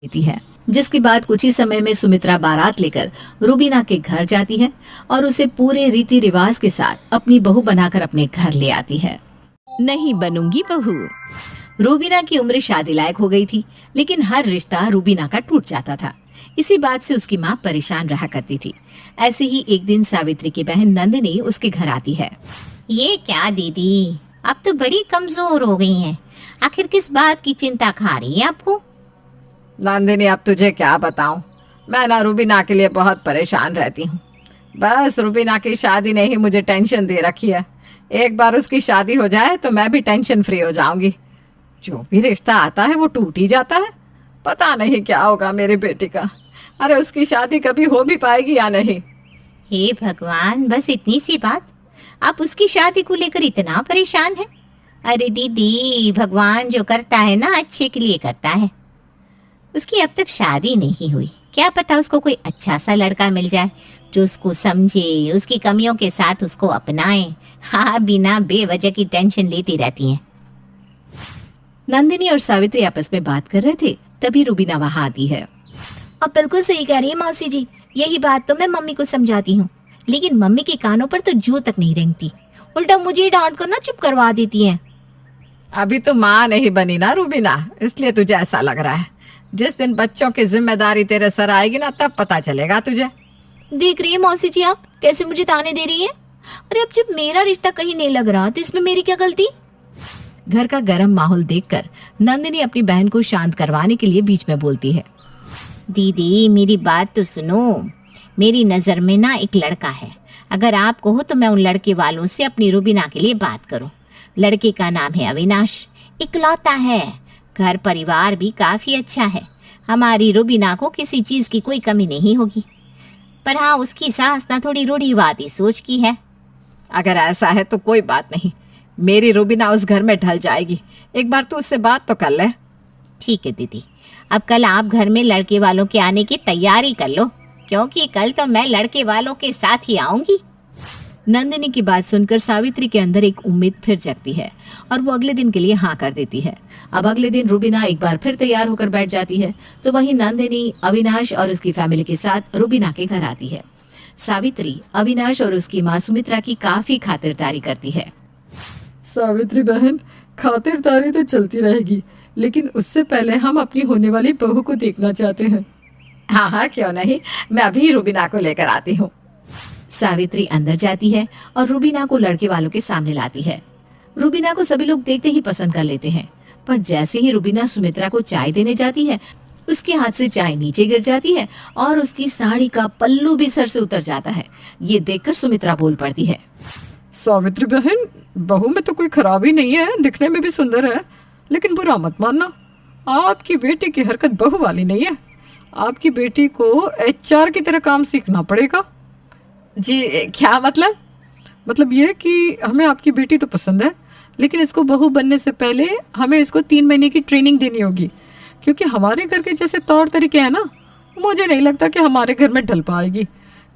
देती है। जिसके बाद कुछ ही समय में सुमित्रा बारात लेकर रूबीना के घर जाती है और उसे पूरे रीति रिवाज के साथ अपनी बहू बनाकर अपने घर ले आती है। नहीं बनूंगी बहू। रूबीना की उम्र शादी लायक हो गई थी, लेकिन हर रिश्ता रूबीना का टूट जाता था। इसी बात से उसकी माँ परेशान रहा करती थी। ऐसे ही एक दिन सावित्री की बहन नंदिनी उसके घर आती है। ये क्या दीदी, अब तो बड़ी कमजोर हो गई हैं। आखिर किस बात की चिंता खा रही है आपको? नंदिनी, अब तुझे क्या बताऊं, मैं ना रूबीना के लिए बहुत परेशान रहती हूँ। बस रूबीना की शादी ने ही मुझे टेंशन दे रखी है। एक बार उसकी शादी हो जाए तो मैं भी टेंशन फ्री हो जाऊंगी। जो भी रिश्ता आता है वो टूट ही जाता है। पता नहीं क्या होगा मेरी बेटी का। अरे उसकी शादी कभी हो भी पाएगी या नहीं। हे भगवान, बस इतनी सी बात, आप उसकी शादी को लेकर इतना परेशान हैं? अरे दीदी, भगवान जो करता है ना अच्छे के लिए करता है। उसकी अब तक शादी नहीं हुई, क्या पता उसको कोई अच्छा सा लड़का मिल जाए जो उसको समझे, उसकी कमियों के साथ उसको अपनाए। हाँ, बिना बेवजह की टेंशन लेती रहती हैं। नंदिनी और सावित्री आपस में बात कर रहे थे, तभी रूबीना वहां आती है। अब बिल्कुल सही कह रही है मौसी जी, यही बात तो मैं मम्मी को समझाती हूँ, लेकिन मम्मी के कानों पर तो जू तक नहीं रेंगती, उल्टा मुझे डांट कर ना चुप करवा देती हैं। अभी तो माँ नहीं बनी ना रूबीना, इसलिए तुझे ऐसा लग रहा है। जिस दिन बच्चों की जिम्मेदारी तेरे सर आएगी ना, तब पता चलेगा तुझे। देख रही है मौसी जी आप कैसे मुझे ताने दे रही है। अरे अब जब मेरा रिश्ता कहीं नहीं लग रहा तो इसमें मेरी क्या गलती? घर का गर्म माहौल देखकर नंदिनी अपनी बहन को शांत करवाने के लिए बीच में बोलती है। दीदी, मेरी बात तो सुनो। मेरी नजर में ना एक लड़का है। अगर आप कहो तो मैं उन लड़के वालों से अपनी रूबीना के लिए बात करूं। लड़के का नाम है अविनाश, इकलौता है। घर परिवार भी काफी अच्छा है। हमारी रूबीना को किसी चीज की कोई कमी नहीं होगी। पर हाँ, उसकी सास ना थोड़ी रूढ़िवादी सोच की है। अगर ऐसा है तो कोई बात नहीं, मेरी रूबीना उस घर में ढल जाएगी। एक बार तू उससे बात तो कर ले। ठीक है दीदी, अब कल आप घर में लड़के वालों के आने की तैयारी कर लो, क्योंकि कल तो मैं लड़के वालों के साथ ही आऊंगी। नंदिनी की बात सुनकर सावित्री के अंदर एक उम्मीद फिर जगती है और वो अगले दिन के लिए हाँ कर देती है। अब अगले दिन रूबीना एक बार फिर तैयार होकर बैठ जाती है तो वहीं नंदिनी अविनाश और उसकी फैमिली के साथ रूबीना के घर आती है। सावित्री अविनाश और उसकी माँ सुमित्रा की काफी खातिरदारी करती है। सावित्री बहन, खातिरदारी तो चलती रहेगी, लेकिन उससे पहले हम अपनी होने वाली बहू को देखना चाहते हैं। हाँ हाँ, क्यों नहीं, मैं अभी रूबीना को लेकर आती हूँ। सावित्री अंदर जाती है और रूबीना को लड़के वालों के सामने लाती है। रूबीना को सभी लोग देखते ही पसंद कर लेते हैं, पर जैसे ही रूबीना सुमित्रा को चाय देने जाती है, उसके हाथ से चाय नीचे गिर जाती है और उसकी साड़ी का पल्लू भी सर से उतर जाता है। ये देखकर सुमित्रा बोल पड़ती है। सावित्री बहन, बहू में तो कोई खराबी नहीं है, दिखने में भी सुंदर है, लेकिन बुरा मत मानना, आपकी बेटी की हरकत बहू वाली नहीं है। आपकी बेटी को HR की तरह काम सीखना पड़ेगा। जी क्या मतलब? मतलब ये कि हमें आपकी बेटी तो पसंद है, लेकिन इसको बहू बनने से पहले हमें इसको 3 महीने की ट्रेनिंग देनी होगी, क्योंकि हमारे घर के जैसे तौर तरीके हैं ना, मुझे नहीं लगता कि हमारे घर में ढल पाएगी।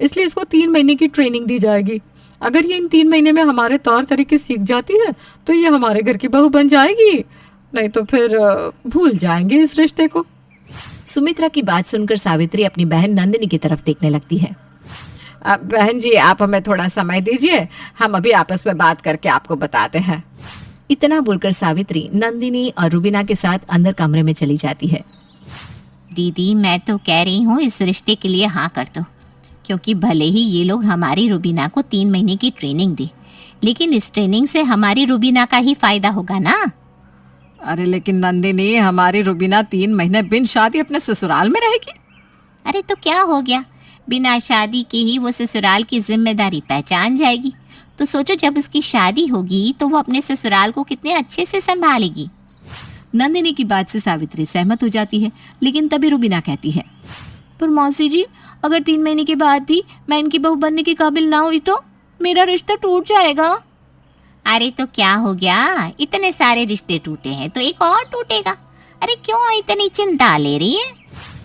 इसलिए इसको 3 महीने की ट्रेनिंग दी जाएगी। अगर ये इन 3 महीने में हमारे तौर तरीके सीख जाती है तो ये हमारे घर की बहू बन जाएगी, नहीं तो फिर भूल जाएंगे इस रिश्ते को। सुमित्रा की बात सुनकर सावित्री अपनी बहन नंदिनी की तरफ देखने लगती है। बहन जी, आप हमें थोड़ा समय दीजिए, हम अभी आपस में बात करके आपको बताते हैं। इतना बोलकर सावित्री नंदिनी और रूबीना के साथ अंदर कमरे में चली जाती है। दीदी, मैं तो कह रही हूँ इस रिश्ते के लिए हाँ कर दो, क्योंकि भले ही ये लोग हमारी रूबीना को 3 महीने की ट्रेनिंग दे, लेकिन इस ट्रेनिंग से हमारी रूबीना का ही फायदा होगा ना। अरे लेकिन नंदिनी, हमारी रूबीना 3 महीने बिन शादी अपने ससुराल में रहेगी। अरे तो क्या हो गया, बिना शादी के ही वो ससुराल की जिम्मेदारी पहचान जाएगी। तो सोचो, जब उसकी शादी होगी तो वो अपने ससुराल को कितने अच्छे से संभालेगी। नंदिनी की बात से सावित्री सहमत हो जाती है, लेकिन तभी रूबीना कहती है, पर मौसी जी, अगर 3 महीने के बाद भी मैं इनकी बहू बनने के काबिल ना हुई तो मेरा रिश्ता टूट जाएगा। अरे तो क्या हो गया, इतने सारे रिश्ते टूटे हैं तो एक और टूटेगा। अरे क्यों इतनी चिंता ले रही है?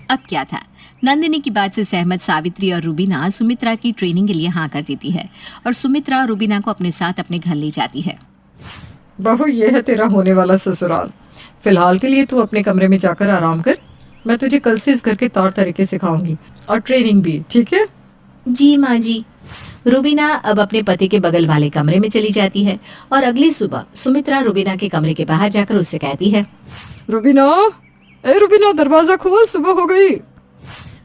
अब क्या था, नंदिनी की बात से सहमत सावित्री और रूबीना सुमित्रा की ट्रेनिंग के लिए हाँ कर देती है और सुमित्रा और रूबीना को अपने साथ अपने घर ले जाती है। बहू, ये है तेरा होने वाला ससुराल। फिलहाल के लिए तू अपने कमरे में जाकर आराम कर, मैं तुझे कल से इस घर के तौर तरीके सिखाऊंगी और ट्रेनिंग भी, ठीक है? जी माँ जी। रूबीना अब अपने पति के बगल वाले कमरे में चली जाती है और अगली सुबह सुमित्रा रूबीना के कमरे के बाहर जाकर उससे कहती है, रूबीना, ए रूबीना, दरवाजा खोल, सुबह हो गई।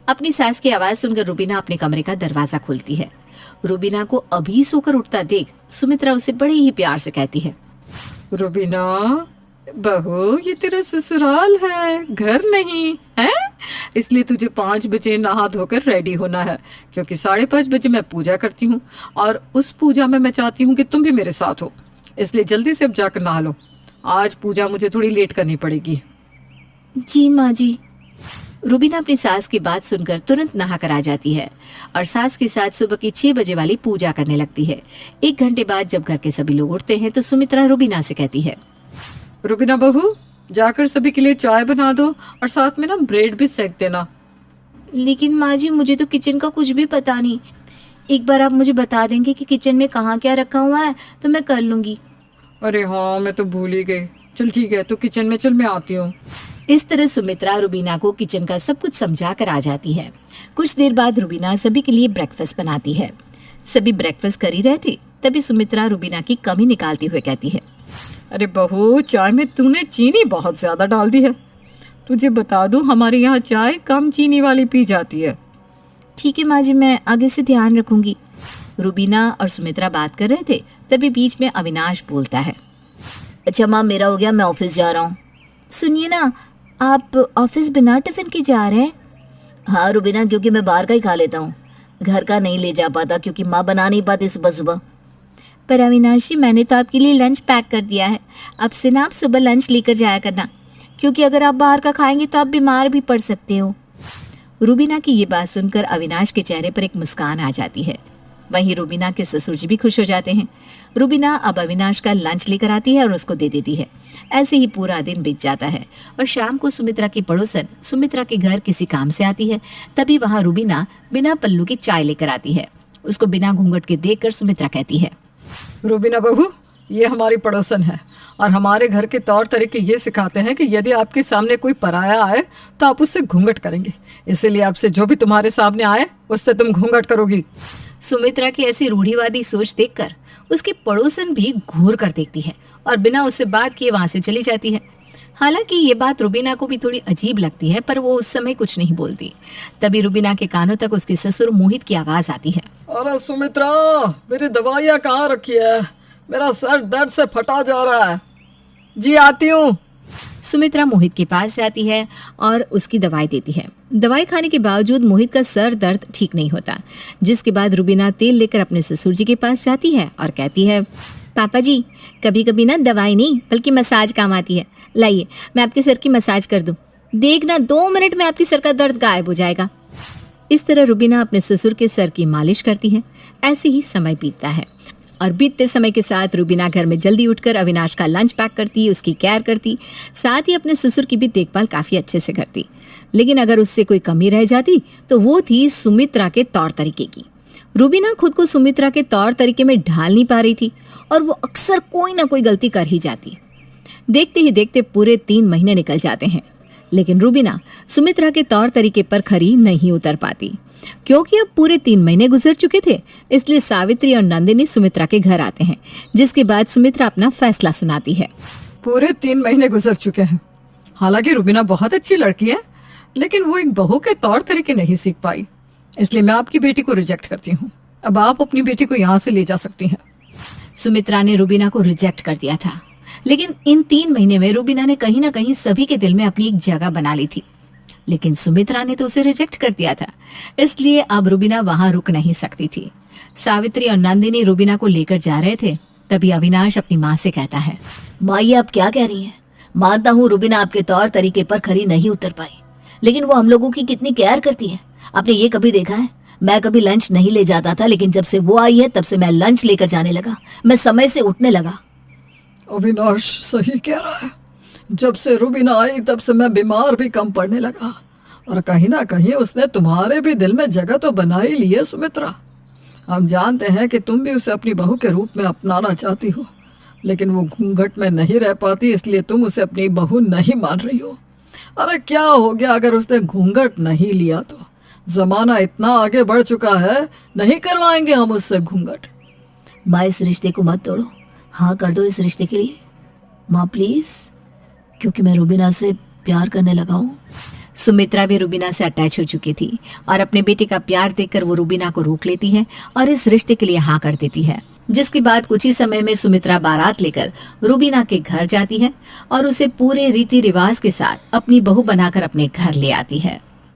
अपनी सास की आवाज सुनकर रूबीना अपने कमरे का दरवाजा खोलती है। रूबीना को अभी सोकर उठता देख सुमित्रा उसे बड़े ही प्यार से कहती है, रूबीना बहू, ये तेरा ससुराल है, घर नहीं है, इसलिए तुझे 5 बजे नहा धोकर रेडी होना है, क्योंकि 5:30 बजे मैं पूजा करती हूँ और उस पूजा में मैं चाहती हूँ कि तुम भी मेरे साथ हो, इसलिए जल्दी से अब जाकर नहा लो। आज पूजा मुझे थोड़ी लेट करनी पड़ेगी। जी माँ जी। रूबीना अपनी सास की बात सुनकर तुरंत नहाकर आ जाती है और सास के साथ सुबह की 6 बजे वाली पूजा करने लगती है। 1 घंटे बाद जब घर के सभी लोग उठते हैं तो सुमित्रा रूबीना से कहती है, रूबीना बहू, जाकर सभी के लिए चाय बना दो और साथ में ना ब्रेड भी सेक देना। लेकिन माँ जी, मुझे तो किचन का कुछ भी पता नहीं। एक बार आप मुझे बता देंगे कि किचन में कहाँ क्या रखा हुआ है तो मैं कर लूंगी। अरे हाँ, मैं तो भूल ही गई। चल ठीक है, तो किचन में चल, मैं आती हूँ। इस तरह सुमित्रा रूबीना को किचन का सब कुछ समझा कर आ जाती है। कुछ देर बाद रूबीना सभी के लिए ब्रेकफास्ट बनाती है। सभी ब्रेकफास्ट कर ही रहे थे तभी सुमित्रा रूबीना की कमी निकालते हुए कहती है, अरे बहू, चाय में तूने चीनी बहुत ज्यादा डाल दी है। तुझे बता दूं, हमारे यहाँ चाय कम चीनी वाली पी जाती है। ठीक है माँ जी, मैं आगे से ध्यान रखूंगी। रूबीना और सुमित्रा बात कर रहे थे तभी बीच में अविनाश बोलता है, अच्छा माँ, मेरा हो गया, मैं ऑफिस जा रहा हूँ। सुनिए ना, आप ऑफिस बिना टिफिन के जा रहे हैं? हाँ रूबीना, क्योंकि मैं बाहर का ही खा लेता हूँ, घर का नहीं ले जा पाता क्योंकि माँ बना नहीं पाती सुबह सुबह। पर अविनाश जी, मैंने तो आपके लिए लंच पैक कर दिया है। अब से ना आप सुबह लंच लेकर जाया करना, क्योंकि अगर आप बाहर का खाएंगे तो आप बीमार भी पड़ सकते हो। रूबीना की ये बात सुनकर अविनाश के चेहरे पर एक मुस्कान आ जाती है। वहीं रूबीना के ससुर जी भी खुश हो जाते हैं। रूबीना अब अविनाश का लंच लेकर आती है और उसको दे देती है। ऐसे ही पूरा दिन बीत जाता है और शाम को सुमित्रा की पड़ोसन सुमित्रा के घर किसी काम से आती है। तभी वहां रूबीना बिना पल्लू की चाय लेकर आती है। उसको बिना घूंघट के देखकर सुमित्रा कहती है, रूबीना बहू, ये हमारी पड़ोसन है और हमारे घर के तौर तरीके ये सिखाते हैं कि यदि आपके सामने कोई पराया आए तो आप उससे घूंघट करेंगे, इसीलिए आपसे जो भी तुम्हारे सामने आए उससे तुम घूंघट करोगी। सुमित्रा की ऐसी रूढ़िवादी सोच देखकर उसकी पड़ोसन भी घूर कर देखती है और बिना उससे बात किए वहां से चली जाती है। हालांकि ये बात रूबीना को भी थोड़ी अजीब लगती है, पर वो उस समय कुछ नहीं बोलती। तभी रूबीना के कानों तक उसके ससुर मोहित की आवाज आती है, अरे सुमित्रा, मेरी दवाइयाँ कहाँ रखी है? मेरा सर दर्द से फटा जा रहा है। जी आती हूँ। सुमित्रा मोहित के पास जाती है और उसकी दवाई देती है। दवाई खाने के बावजूद मोहित का सर दर्द ठीक नहीं होता, जिसके बाद रूबीना तेल लेकर अपने ससुर जी के पास जाती है और कहती है, पापा जी, कभी कभी ना दवाई नहीं बल्कि मसाज काम आती है। लाइए, मैं आपके सर की मसाज कर दूं। देखना, 2 मिनट में आपकी सर का दर्द गायब हो जाएगा। इस तरह रूबीना अपने ससुर के सर की मालिश करती है। ऐसे ही समय बीतता है और बीतते समय के साथ रूबीना घर में जल्दी उठकर अविनाश का लंच पैक करती, उसकी केयर करती, साथ ही अपने ससुर की भी देखभाल काफी अच्छे से करती। लेकिन अगर उससे कोई कमी रह जाती तो वो थी सुमित्रा के तौर तरीके की। रूबीना खुद को सुमित्रा के तौर तरीके में ढाल नहीं पा रही थी और वो अक्सर कोई ना कोई गलती कर ही जाती। देखते ही देखते पूरे 3 महीने निकल जाते हैं, लेकिन रूबीना सुमित्रा के तौर तरीके पर खरी नहीं उतर पाती। क्योंकि अब पूरे 3 महीने गुजर चुके थे, इसलिए सावित्री और नंदिनी सुमित्रा के घर आते हैं, जिसके बाद सुमित्रा अपना फैसला सुनाती है। पूरे 3 महीने गुजर चुके हैं। हालांकि रूबीना बहुत अच्छी लड़की है, लेकिन वो एक बहू के तौर तरीके नहीं सीख पाई, इसलिए मैं आपकी बेटी को रिजेक्ट करती हूँ। अब आप अपनी बेटी को यहाँ से ले जा सकती हैं। सुमित्रा ने रूबीना को रिजेक्ट कर दिया था, लेकिन इन 3 महीने में रूबीना ने कहीं ना कहीं सभी के दिल में अपनी एक जगह बना ली थी। लेकिन सुमित्रा ने तो उसे रिजेक्ट कर दिया था, इसलिए अब रूबीना वहां रुक नहीं सकती थी। सावित्री और नंदिनी रूबीना को लेकर जा रहे थे, तभी अविनाश अपनी माँ से कहता है, माँ, ये आप क्या कह रही हैं? मानता हूँ रूबीना आपके तौर तरीके पर खरी नहीं उतर पाई, लेकिन वो हम लोगों की कितनी केयर करती है। आपने ये कभी देखा है? मैं कभी लंच नहीं ले जाता था, लेकिन जब से वो आई है तब से मैं लंच लेकर जाने लगा, मैं समय से उठने लगा। अविनाश सही कह रहा है। जब से रूबीना आई तब से मैं बीमार भी कम पड़ने लगा, और कहीं ना कहीं उसने तुम्हारे भी दिल में जगह तो बना ही ली है सुमित्रा। हम जानते हैं कि तुम भी उसे अपनी बहू के रूप में अपनाना चाहती हो, लेकिन वो घूंघट में नहीं रह पाती, इसलिए तुम उसे अपनी बहू नहीं मान रही हो। अरे क्या हो गया अगर उसने घूंघट नहीं लिया तो? जमाना इतना आगे बढ़ चुका है, नहीं करवाएंगे हम उससे घूंघट। माँ इस रिश्ते को मत तोड़ो, हाँ कर दो इस रिश्ते के लिए माँ प्लीज, क्योंकि मैं रुबीना से प्यार करने लगा हूँ। सुमित्रा भी रुबीना से अटैच हो चुकी थी और अपने बेटे का प्यार देखकर वो रुबीना को रोक लेती है और इस रिश्ते के लिए हाँ कर देती है। जिसके बाद कुछ ही समय में सुमित्रा बारात लेकर रुबीना के घर जाती है और उसे पूरे रीति रिवाज के साथ अपनी बहू बनाकर अपने घर ले आती है।